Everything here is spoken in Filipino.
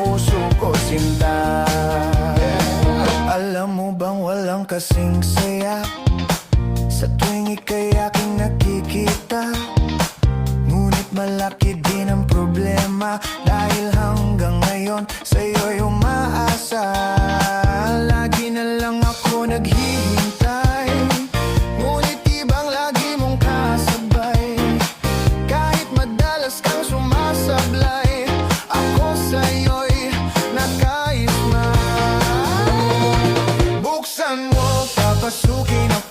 puso ko sinta. Alam mo bang walang kasing saya sa tuwing ika'y aking nakikita? Ngunit malaki din ang problema, dahil hanggang ngayon sa'yo'y umaasa. Lagi na lang ako naghihintay, ngunit ibang lagi mong kasabay. Kahit madalas kang sumasablay, ako sa'yo'y nakaisma. Buksan mo, papasukin ako